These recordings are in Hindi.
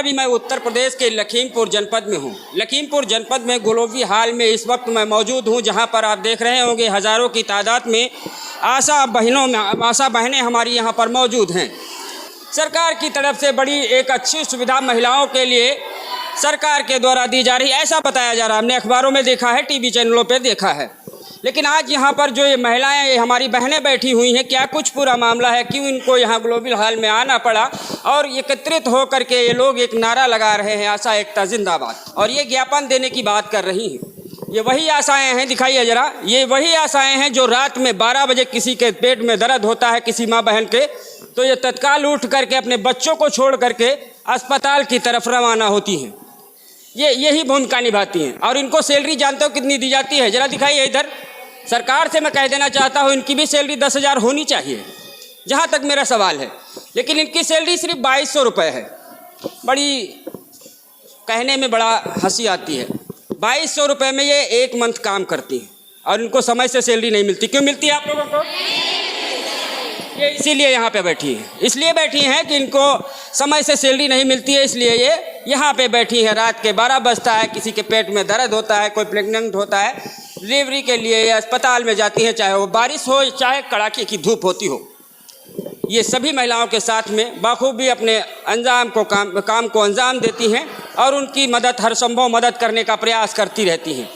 अभी मैं उत्तर प्रदेश के लखीमपुर जनपद में हूँ। लखीमपुर जनपद में गुलाबी हाल में इस वक्त मैं मौजूद हूँ, जहाँ पर आप देख रहे होंगे हज़ारों की तादाद में आशा बहनें हमारी यहाँ पर मौजूद हैं। सरकार की तरफ से बड़ी एक अच्छी सुविधा महिलाओं के लिए सरकार के द्वारा दी जा रही, ऐसा बताया जा रहा है। हमने अखबारों में देखा है, टीवी चैनलों पे देखा है। लेकिन आज यहाँ पर जो ये महिलाएं, ये हमारी बहनें बैठी हुई हैं, क्या कुछ पूरा मामला है, क्यों इनको यहाँ ग्लोबल हाल में आना पड़ा और एकत्रित होकर के ये लोग एक नारा लगा रहे हैं, आशा एकता जिंदाबाद, और ये ज्ञापन देने की बात कर रही हैं। ये वही आशाएं हैं, दिखाइए ज़रा, ये वही आशाएं हैं जो रात में 12 बजे किसी के पेट में दर्द होता है, किसी माँ बहन के, तो ये तत्काल उठ करके अपने बच्चों को छोड़ करके अस्पताल की तरफ रवाना होती हैं। ये यही भूमिका निभाती हैं। और इनको सैलरी जानते हो कितनी दी जाती है? ज़रा दिखाइए इधर। सरकार से मैं कह देना चाहता हूँ, इनकी भी सैलरी 10,000 होनी चाहिए, जहाँ तक मेरा सवाल है। लेकिन इनकी सैलरी सिर्फ 2200 रुपये है। बड़ी कहने में बड़ा हंसी आती है। 2200 रुपये में ये 1 मंथ काम करती हैं और इनको समय से सैलरी नहीं मिलती। क्यों मिलती है आप लोगों को? ये इसीलिए यहाँ पे बैठी हैं, इसलिए बैठी हैं कि इनको समय से सैलरी नहीं मिलती है, इसलिए ये यहाँ पे बैठी हैं। रात के 12 बजता है, किसी के पेट में दर्द होता है, कोई प्रेग्नेंट होता है, डिलीवरी के लिए ये अस्पताल में जाती हैं, चाहे वो बारिश हो चाहे कड़ाके की धूप होती हो। ये सभी महिलाओं के साथ में बाखूबी अपने काम को अंजाम देती हैं और उनकी मदद, हर संभव मदद करने का प्रयास करती रहती हैं।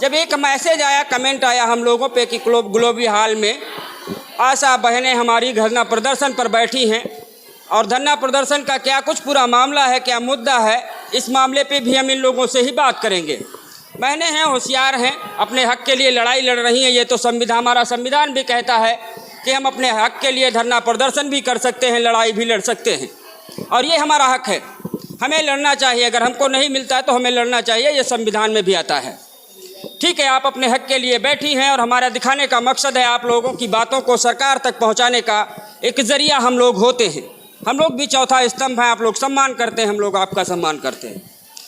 जब एक मैसेज आया, कमेंट आया हम लोगों पे कि ग्लोबल हाल में आशा बहनें हमारी धरना प्रदर्शन पर बैठी हैं, और धरना प्रदर्शन का क्या कुछ पूरा मामला है, क्या मुद्दा है, इस मामले पे भी हम इन लोगों से ही बात करेंगे। बहनें हैं, होशियार हैं, अपने हक के लिए लड़ाई लड़ रही हैं। ये तो हमारा संविधान भी कहता है कि हम अपने हक के लिए धरना प्रदर्शन भी कर सकते हैं, लड़ाई भी लड़ सकते हैं, और ये हमारा हक है, हमें लड़ना चाहिए। अगर हमको नहीं मिलता है तो हमें लड़ना चाहिए, ये संविधान में भी आता है। ठीक है, आप अपने हक के लिए बैठी हैं और हमारा दिखाने का मकसद है आप लोगों की बातों को सरकार तक पहुंचाने का एक ज़रिया हम लोग होते हैं। हम लोग भी चौथा स्तंभ हैं, आप लोग सम्मान करते हैं, हम लोग आपका सम्मान करते हैं।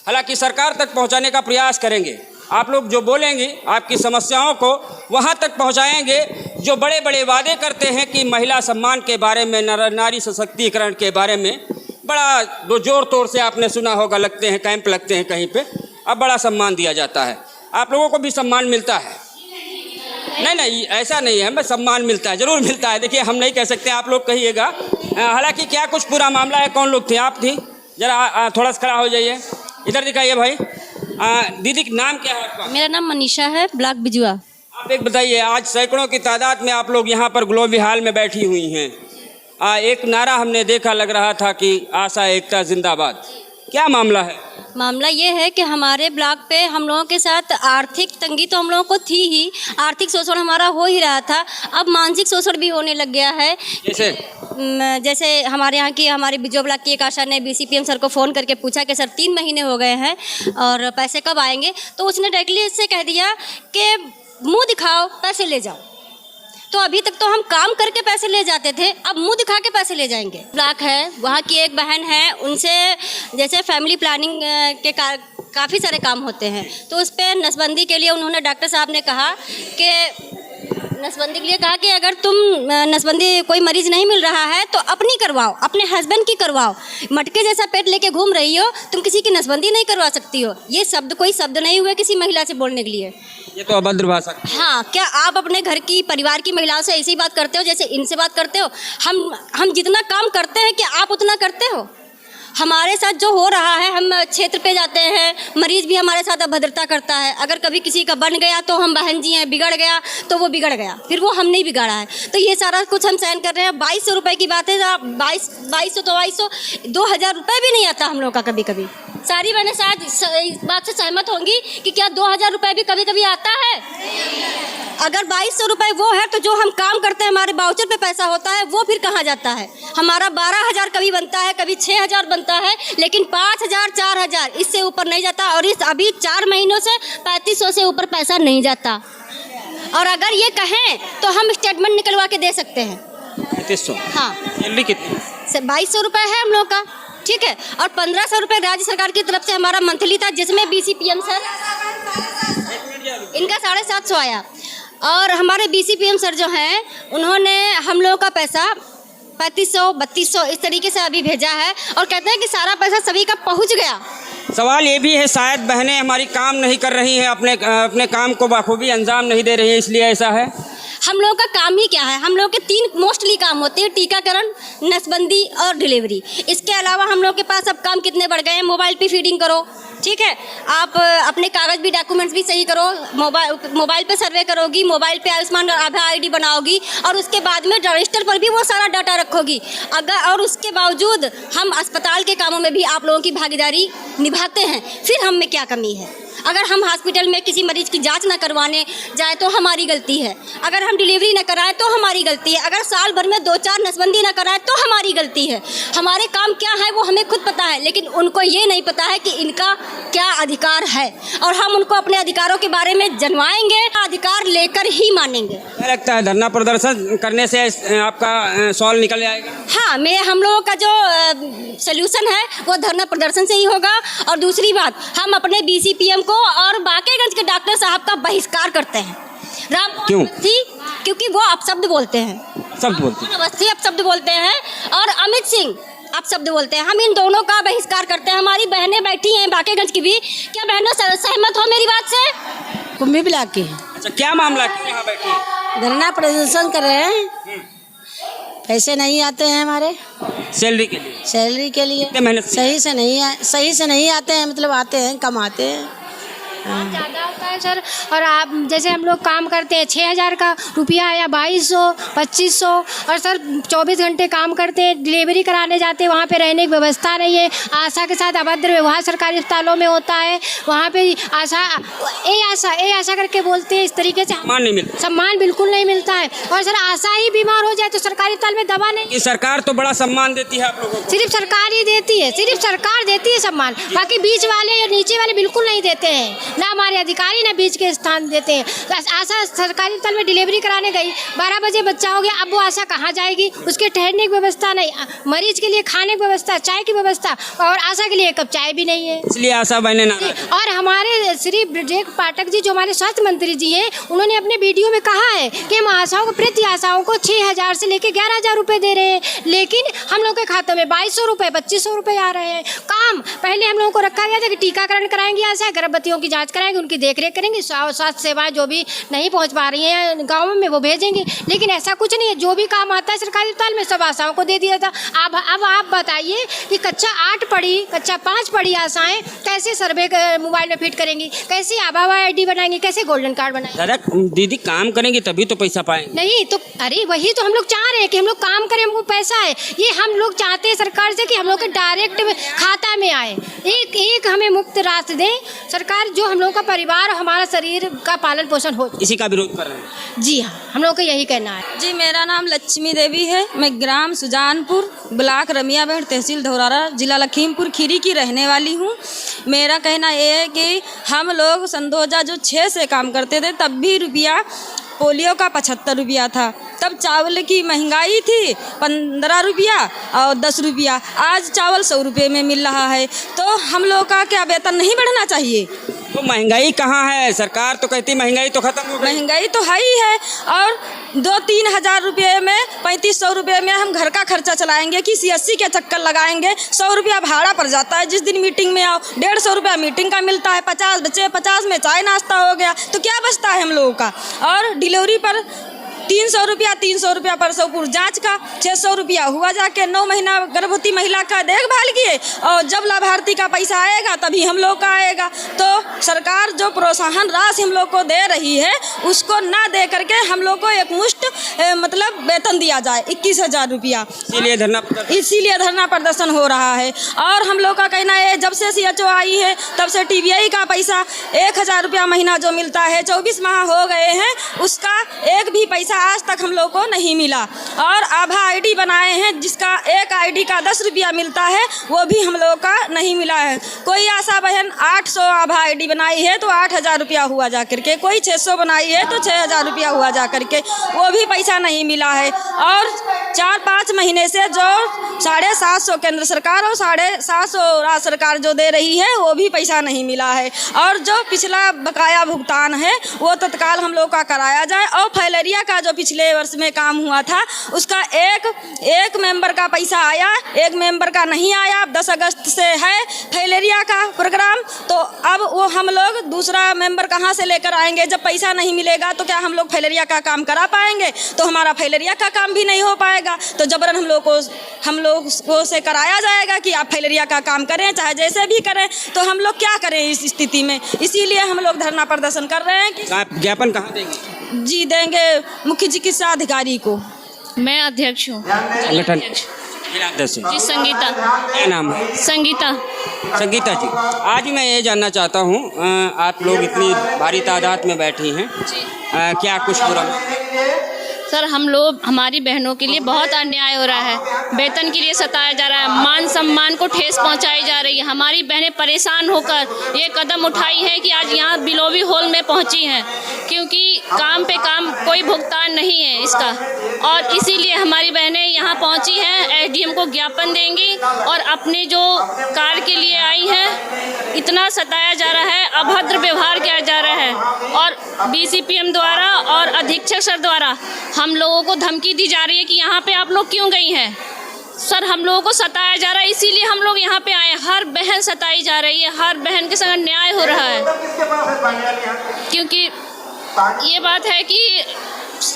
हालांकि सरकार तक पहुंचाने का प्रयास करेंगे। आप लोग जो बोलेंगे, आपकी समस्याओं को वहां तक पहुंचाएंगे। जो बड़े बड़े वादे करते हैं कि महिला सम्मान के बारे में, नारी सशक्तिकरण के बारे में बड़ा जोर तोर से आपने सुना होगा, लगते हैं कैंप लगते हैं कहीं पे, अब बड़ा सम्मान दिया जाता है। आप लोगों को भी सम्मान मिलता है? नहीं, ऐसा नहीं है, बस सम्मान मिलता है, ज़रूर मिलता है। देखिए, हम नहीं कह सकते, आप लोग कहिएगा। हालांकि क्या कुछ पूरा मामला है, कौन लोग थे? आप थी? ज़रा थोड़ा सा खड़ा हो जाइए, इधर दिखाइए भाई। दीदी नाम क्या है आपका? मेरा नाम मनीषा है, ब्लॉक बिजुआ। आप एक बताइए, आज सैकड़ों की तादाद में आप लोग यहाँ पर ग्लोबल हाल में बैठी हुई हैं। एक नारा हमने देखा, लग रहा था कि आशा एकता जिंदाबाद। क्या मामला है? मामला ये है कि हमारे ब्लॉक पे हम लोगों के साथ आर्थिक तंगी तो हम लोगों को थी ही, आर्थिक शोषण हमारा हो ही रहा था, अब मानसिक शोषण भी होने लग गया है। जैसे हमारे यहाँ की, हमारे बिजुआ ब्लॉक की एक आशा ने BCPM सर को फ़ोन करके पूछा कि सर 3 महीने हो गए हैं और पैसे कब आएंगे, तो उसने डायरेक्टली इससे कह दिया कि मुँह दिखाओ, पैसे ले जाओ। तो अभी तक तो हम काम करके पैसे ले जाते थे, अब मुंह दिखा के पैसे ले जाएंगे। ब्लॉक है, वहाँ की एक बहन है, उनसे जैसे फैमिली प्लानिंग के काफ़ी सारे काम होते हैं, तो उस पर नसबंदी के लिए उन्होंने, डॉक्टर साहब ने कहा कि नसबंदी के लिए कहा कि अगर तुम नसबंदी, कोई मरीज़ नहीं मिल रहा है तो अपनी करवाओ, अपने हस्बैंड की करवाओ। मटके जैसा पेट लेके घूम रही हो, तुम किसी की नसबंदी नहीं करवा सकती हो। ये शब्द कोई शब्द नहीं हुए किसी महिला से बोलने के लिए। ये तो अभद्र भाषा। हाँ, क्या आप अपने घर की, परिवार की महिलाओं से ऐसी बात करते हो जैसे इनसे बात करते हो? हम जितना काम करते हैं क्या आप उतना करते हो? हमारे साथ जो हो रहा है, हम क्षेत्र पे जाते हैं, मरीज़ भी हमारे साथ अभद्रता करता है। अगर कभी किसी का बन गया तो हम बहन जी हैं, बिगड़ गया तो वो बिगड़ गया, फिर वो हम नहीं बिगाड़ा है। तो ये सारा कुछ हम सहन कर रहे हैं। 2200 रुपये की बात है, 2200 तो 2000 रुपये भी नहीं आता हम लोग का कभी कभी। सारी बहनें शायद इस बात से सहमत होंगी कि क्या 2000 रुपये भी कभी कभी आता है? अगर 2200 रुपये वो है तो जो हम काम करते हैं, हमारे बाउचर पे पैसा होता है, वो फिर कहाँ जाता है? हमारा 12,000 कभी बनता है, कभी 6,000 बनता है, लेकिन 5,000 4,000 इससे ऊपर नहीं जाता। और इस अभी 4 महीनों से 3500 से ऊपर पैसा नहीं जाता। और अगर ये कहें तो हम स्टेटमेंट निकलवा के दे सकते हैं। 3500? हाँ। सैलरी कितनी? 2200 रुपये है हम लोग का, ठीक है। और 1500 रुपये राज्य सरकार की तरफ से हमारा मंथली था, जिसमें BCPM सर, इनका 750 आया। और हमारे BCPM सर जो हैं, उन्होंने हम लोगों का पैसा 3500 3200 इस तरीके से अभी भेजा है और कहते हैं कि सारा पैसा सभी का पहुंच गया। सवाल ये भी है शायद बहनें हमारी काम नहीं कर रही हैं, अपने काम को बखूबी अंजाम नहीं दे रही हैं, इसलिए ऐसा है। हम लोगों का काम ही क्या है, हम लोग के 3 मोस्टली काम होते हैं, टीकाकरण, नसबंदी और डिलीवरी। इसके अलावा हम लोग के पास अब काम कितने बढ़ गए हैं, मोबाइल पे फीडिंग करो, ठीक है, आप अपने कागज़ भी डॉक्यूमेंट्स भी सही करो, मोबाइल पे सर्वे करोगी, मोबाइल पे आयुष्मान आभा आईडी बनाओगी और उसके बाद में रजिस्टर पर भी वो सारा डाटा रखोगी। अगर और उसके बावजूद हम अस्पताल के कामों में भी आप लोगों की भागीदारी निभाते हैं, फिर हम में क्या कमी है? अगर हम हॉस्पिटल में किसी मरीज की जांच न करवाने जाए तो हमारी गलती है, अगर हम डिलीवरी न कराएं तो हमारी गलती है, अगर साल भर में 2-4 नसबंदी न कराएं तो हमारी गलती है। हमारे काम क्या है वो हमें खुद पता है, लेकिन उनको ये नहीं पता है कि इनका क्या अधिकार है और हम उनको अपने अधिकारों के बारे में जनवाएंगे, अधिकार लेकर ही मानेंगे। क्या लगता है धरना प्रदर्शन करने से आपका सवाल निकल जाएगा? हाँ, हम लोगों का जो सल्यूशन है वो धरना प्रदर्शन से ही होगा। और दूसरी बात, हम अपने BCPM को और बाकेगंज के डॉक्टर साहब का बहिष्कार करते हैं। क्यों? क्योंकि वो अपशब्द बोलते हैं, अवस्थी अपशब्द बोलते हैं और अमित सिंह अपशब्द बोलते हैं। हम इन दोनों का बहिष्कार करते हैं। हमारी बहनें बैठी हैं बाकेगंज की भी, क्या बहनों सहमत हो मेरी बात से? कुंभी ब्लॉक की। अच्छा, क्या मामला क्यों यहाँ बैठी है? धरना प्रदर्शन कर रहे हैं, पैसे नहीं आते हैं हमारे सैलरी के लिए। सैलरी के लिए कितने मेहनत सही से नहीं आते हैं, मतलब आते हैं कम आते हैं। ज़्यादा होता है सर। और आप जैसे हम लोग काम करते हैं 6000 का रुपया या 2200 2500, और सर 24 घंटे काम करते हैं, डिलीवरी कराने जाते हैं, वहाँ पे रहने की व्यवस्था नहीं है। आशा के साथ अभद्र व्यवहार सरकारी अस्पतालों में होता है। वहाँ पे आशा करके बोलते हैं, इस तरीके से सम्मान नहीं मिलता, सम्मान बिल्कुल नहीं मिलता है। और सर आशा ही बीमार हो जाए तो सरकारी अस्पताल में दवा नहीं। कि सरकार तो बड़ा सम्मान देती है आप लोगों को। सिर्फ सरकार ही देती है, सिर्फ सरकार देती है सम्मान, बाकी बीच वाले या नीचे वाले बिल्कुल नहीं देते हैं। ना हमारे अधिकारी ना बीच के स्थान देते हैं। आशा सरकारी अस्पताल में डिलीवरी कराने गई, 12 बजे बच्चा हो गया, अब वो आशा कहाँ जाएगी? उसके ठहरने की व्यवस्था नहीं, मरीज के लिए खाने की व्यवस्था, चाय की व्यवस्था, और आशा के लिए एक कप चाय भी नहीं है। इसलिए आशा बहनें ना। और हमारे श्री ब्रजेश पाठक जी जो हमारे स्वास्थ्य मंत्री जी हैं, उन्होंने अपने वीडियो में कहा है कि हम आशाओं को, प्रति आशाओं को 6000 से लेकर 11000 रुपये दे रहे हैं, लेकिन हम लोग के खातों में 2200 रुपये 2500 रुपये आ रहे हैं। काम पहले हम लोगों को रखा गया था कि टीकाकरण कराएंगे, आशा गर्भवतियों की जाँच कराएंगे, उनकी देखरेख करेंगे, स्वास्थ्य सेवाएं जो भी नहीं पहुंच पा रही हैं गाँव में वो भेजेंगे, लेकिन ऐसा कुछ नहीं है। जो भी काम आता है सरकारी अस्पताल में सब आशाओं को दे दिया था। अब आप बताइए कि कक्षा 8 पढ़ी, कक्षा 5 पढ़ी आशाएं कैसे सर्वे मोबाइल में फिट करेंगी, कैसे आभा ID बनाएंगी, कैसे गोल्डन कार्ड बनाएंगे? दादा दीदी काम करेंगे तभी तो पैसा पाएंगे। नहीं तो अरे वही तो हम लोग चाह रहे हैं कि हम लोग काम करें, हमको पैसा है। ये हम लोग चाहते हैं सरकार से कि हम लोग के डायरेक्ट खाता में आए, एक हमें मुफ्त राशि दें सरकार, जो हम लोग का परिवार और हमारा शरीर का पालन पोषण हो। इसी का विरोध कर रहे हैं। जी हाँ, हम लोग को यही कहना है। जी, मेरा नाम लक्ष्मी देवी है। मैं ग्राम सुजानपुर, ब्लॉक रमियाबेट, तहसील धौरारा, जिला लखीमपुर खीरी की रहने वाली हूँ। मेरा कहना ये है कि हम लोग सन 2006 से काम करते थे, तब भी रुपया पोलियो का 75 रुपया था, तब चावल की महंगाई थी 15 रुपया और 10 रुपया, आज चावल 100 रुपये में मिल रहा है। तो हम लोग का क्या वेतन नहीं बढ़ना चाहिए? तो महंगाई कहाँ है? सरकार तो कहती महंगाई तो खत्म हो गई। महंगाई तो है ही है, और 2-3 हज़ार रुपये में 3500 रुपये में हम घर का खर्चा चलाएंगे कि CSC के चक्कर लगाएंगे। 100 रुपया भाड़ा पड़ जाता है, जिस दिन मीटिंग में आओ 150 रुपया मीटिंग का मिलता है, 50 बच्चे 50 में चाय नाश्ता हो गया, तो क्या बचता है हम लोगों का? और डिलीवरी पर 300 रुपया परसोंपुर जांच का, 600 रुपया हुआ जाके 9 महीना गर्भवती महिला का देखभाल किए, और जब लाभार्थी का पैसा आएगा तभी हम लोग का आएगा। तो सरकार जो प्रोत्साहन राशि हम लोग को दे रही है उसको ना दे करके हम लोग को एक मुश्त मतलब वेतन दिया जाए 21,000 रुपया। इसीलिए धरना प्रदर्शन हो रहा है। और हम लोग का कहना है, जब से CHO आई है तब से TBI का पैसा 1000 रुपया महीना जो मिलता है, 24 माह हो गए हैं, उसका एक भी पैसा आज तक हम लोग को नहीं मिला। और आभा ID बनाए हैं, जिसका एक ID का 10 रुपया मिलता है, वो भी हम लोग का नहीं मिला है। कोई आशा बहन 800 आभा ID बनाई है तो 8000 रुपया हुआ जा करके, कोई 600 बनाई है तो 6000 रुपया हुआ जा करके, वो भी पैसा नहीं मिला है। और 4-5 महीने से जो 750 केंद्र सरकार और 750 राज्य सरकार जो दे रही है, वो भी पैसा नहीं मिला है। और जो पिछला बकाया भुगतान है वो तत्काल हम लोग का कराया जाए। और फैलेरिया का जो पिछले वर्ष में काम हुआ था, उसका एक मेंबर का पैसा आया, एक मेंबर का नहीं आया। अब 10 अगस्त से है फैलेरिया का प्रोग्राम, तो अब वो हम लोग दूसरा मेंबर कहाँ से लेकर आएंगे? जब पैसा नहीं मिलेगा तो क्या हम लोग फैलेरिया का काम करा पाएंगे? तो हमारा फैलेरिया का काम भी नहीं हो पाएगा। तो जबरन हम लोग को से कराया जाएगा कि आप फैलेरिया का काम करें, चाहे जैसे भी करें। तो हम लोग क्या करें इस स्थिति में? इसीलिए हम लोग धरना प्रदर्शन कर रहे हैं कि ज्ञापन कहाँ देंगे? जी देंगे मुख्य चिकित्सा अधिकारी को। मैं अध्यक्ष हूँ। संगठन जी संगीता। क्या नाम है? संगीता। संगीता जी, आज मैं ये जानना चाहता हूँ, आप लोग इतनी भारी तादाद में बैठी हैं, क्या कुछ बुरा? सर हम लोग, हमारी बहनों के लिए बहुत अन्याय हो रहा है। वेतन के लिए सताया जा रहा है, मान सम्मान को ठेस पहुंचाई जा रही है। हमारी बहनें परेशान होकर ये कदम उठाई है कि आज यहाँ बिलोवी हॉल में पहुंची हैं, क्योंकि काम पे काम कोई भुगतान नहीं है इसका, और इसीलिए हमारी बहनें यहाँ पहुंची हैं। एसडीएम को ज्ञापन देंगी और अपने जो कार्य के लिए आई हैं, इतना सताया जा रहा है, अभद्र व्यवहार किया जा रहा है, और बीसीपीएम द्वारा और अधीक्षक सर द्वारा हम लोगों को धमकी दी जा रही है कि यहाँ पे आप लोग क्यों गई हैं। सर हम लोगों को सताया जा रहा है, इसीलिए हम लोग यहाँ पे आए। हर बहन सताई जा रही है, हर बहन के संग अन्याय हो रहा है, क्योंकि ये बात है कि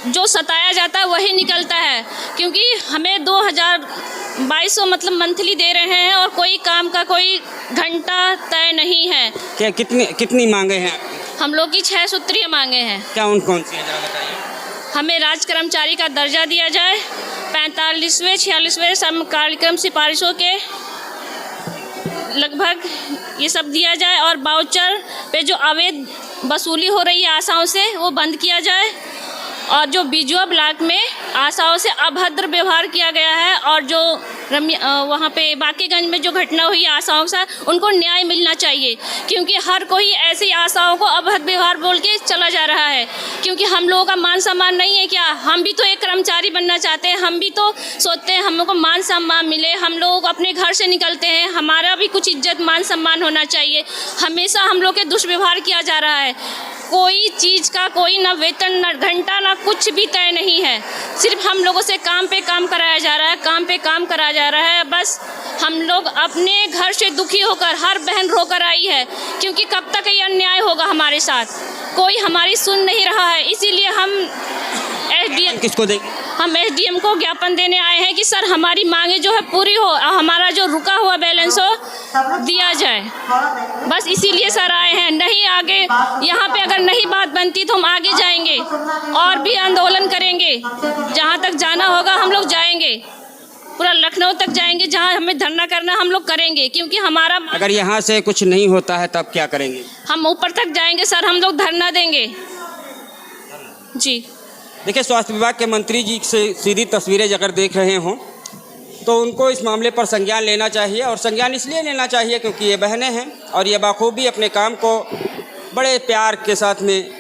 जो सताया जाता है वही निकलता है। क्योंकि हमें 2200 मतलब मंथली दे रहे हैं और कोई काम का कोई घंटा तय नहीं है। क्या कितनी मांगे हैं? हम लोग की 6 सूत्रीय मांगे हैं। क्या कौन सी है, जरा बताइए। हमें राज्य कर्मचारी का दर्जा दिया जाए, 45वें 46वें सम कार्यक्रम सिफारिशों के लगभग ये सब दिया जाए, और वाउचर पे जो अवैध वसूली हो रही है आशाओं से वो बंद किया जाए, और जो बिजुआ ब्लॉक में आशाओं से अभद्र व्यवहार किया गया है, और जो वहाँ पे बाकीगंज में जो घटना हुई आशाओं के साथ, उनको न्याय मिलना चाहिए। क्योंकि हर कोई ऐसी आशाओं को अभद्र व्यवहार बोल के चला जा रहा है। क्योंकि हम लोगों का मान सम्मान नहीं है क्या? हम भी तो एक कर्मचारी बनना चाहते हैं, हम भी तो सोचते हैं हम लोग को मान सम्मान मिले। हम लोग अपने घर से निकलते हैं, हमारा भी कुछ इज्जत मान सम्मान होना चाहिए। हमेशा हम लोग के दुष्व्यवहार किया जा रहा है। कोई चीज़ का कोई ना वेतन ना घंटा ना कुछ भी तय नहीं है। सिर्फ हम लोगों से काम पे काम कराया जा रहा है, काम पे काम कराया जा रहा है। बस हम लोग अपने घर से दुखी होकर, हर बहन रोकर आई है, क्योंकि कब तक ये अन्याय होगा हमारे साथ? कोई हमारी सुन नहीं रहा है। इसीलिए हम किसको देंगे? हम एसडीएम को ज्ञापन देने आए हैं कि सर हमारी मांगे जो है पूरी हो, हमारा जो रुका हुआ बैलेंस हो दिया जाए। बस इसीलिए सर आए हैं। नहीं आगे यहाँ पे अगर नहीं बात बनती तो हम आगे जाएंगे और भी आंदोलन करेंगे। जहाँ तक जाना होगा हम लोग जाएंगे, पूरा लखनऊ तक जाएंगे। जहाँ हमें धरना करना हम लोग करेंगे, क्योंकि हमारा अगर यहाँ से कुछ नहीं होता है तब क्या करेंगे? हम ऊपर तक जाएंगे सर, हम लोग धरना देंगे जी। देखिए, स्वास्थ्य विभाग के मंत्री जी से सीधी तस्वीरें अगर देख रहे हों तो उनको इस मामले पर संज्ञान लेना चाहिए, और संज्ञान इसलिए लेना चाहिए क्योंकि ये बहनें हैं और ये बाखूबी अपने काम को बड़े प्यार के साथ में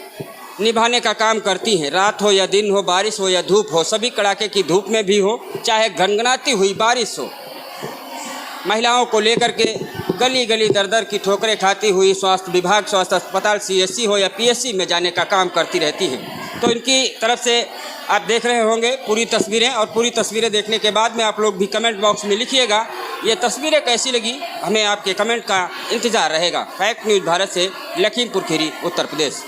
निभाने का काम करती हैं। रात हो या दिन हो, बारिश हो या धूप हो, सभी कड़ाके की धूप में भी हो, चाहे गनगनाती हुई बारिश हो, महिलाओं को लेकर के गली गली दर दर की ठोकरें खाती हुई स्वास्थ्य विभाग, स्वास्थ्य अस्पताल, सीएससी हो या पीएससी में जाने का काम करती रहती हैं। तो इनकी तरफ से आप देख रहे होंगे पूरी तस्वीरें, और पूरी तस्वीरें देखने के बाद में आप लोग भी कमेंट बॉक्स में लिखिएगा ये तस्वीरें कैसी लगी। हमें आपके कमेंट का इंतज़ार रहेगा। फैक्ट न्यूज़ भारत से लखीमपुर खीरी, उत्तर प्रदेश।